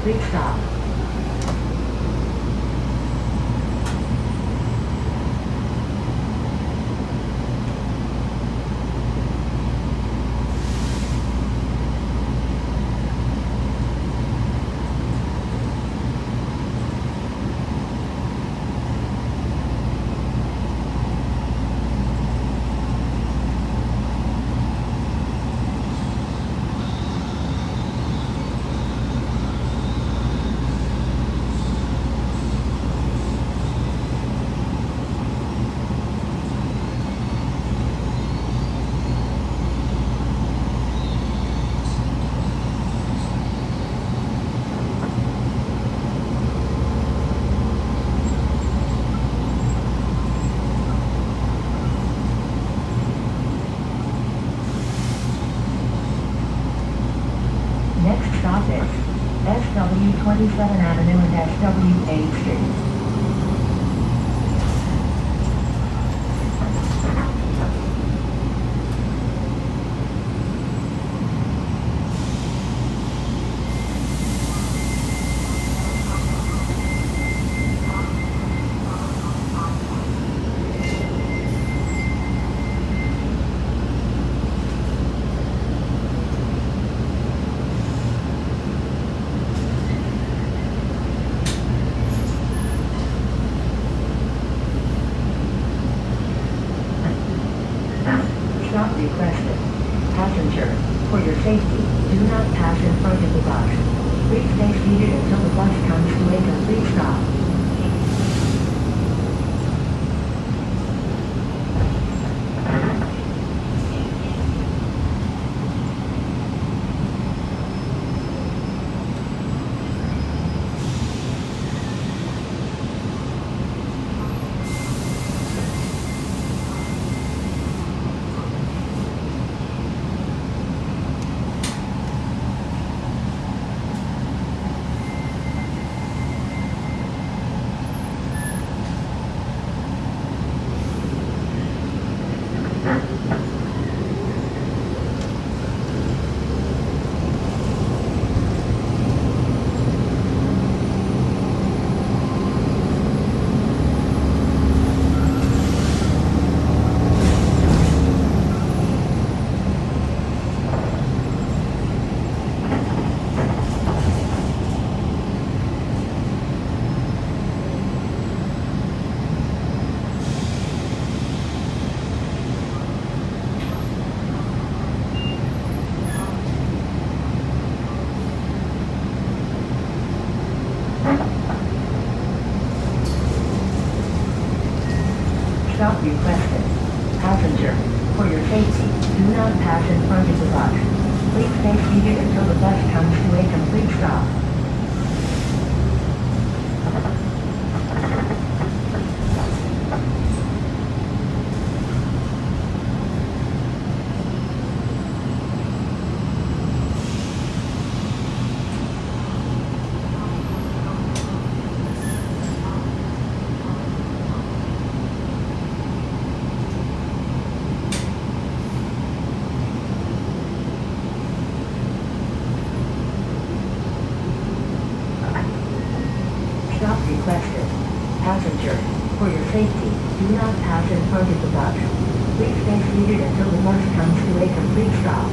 Please stop. Next stop is SW 27 Avenue and SW 8th Street. Stop requested. Passenger, for your safety, do not pass in front of the bus. Please stay seated until the bus comes to a complete stop. Stop requested. Passenger, for your safety, do not pass in front of the bus. Please stay seated until the bus comes to a complete stop. Stop requested. Passenger, for your safety, do not pass in front of the bus. Please stay seated until the bus comes to a complete stop.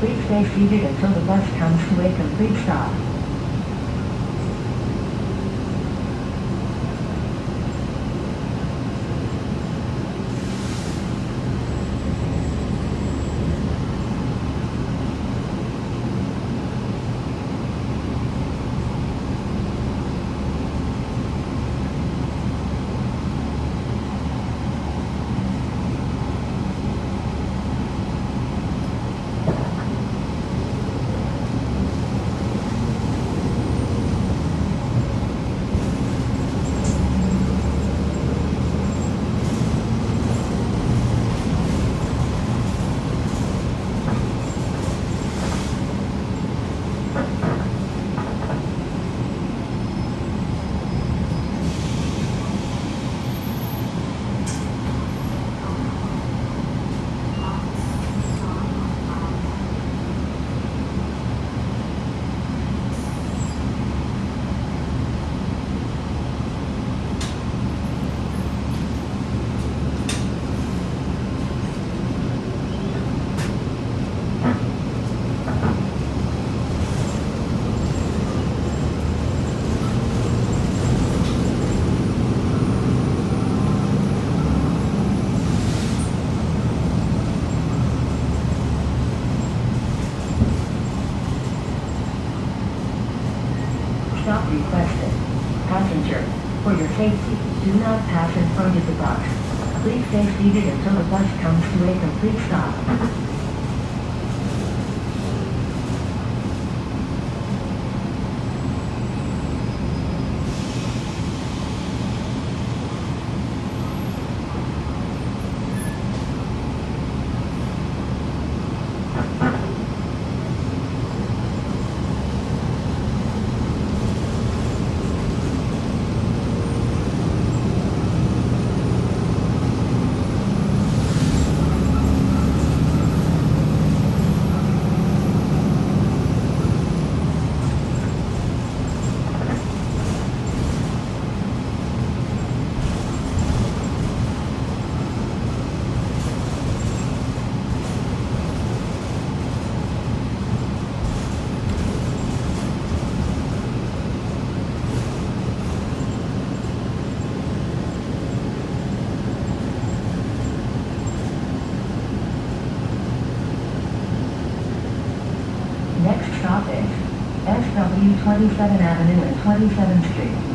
Please stay seated until the bus comes to a complete stop. Stop requested. Passenger, for your safety, do not pass in front of the bus. Please stay seated until the bus comes to a complete stop. Next stop is SW 27th Avenue and 27th Street.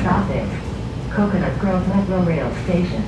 stopping. Coconut Grove Metro Rail Station.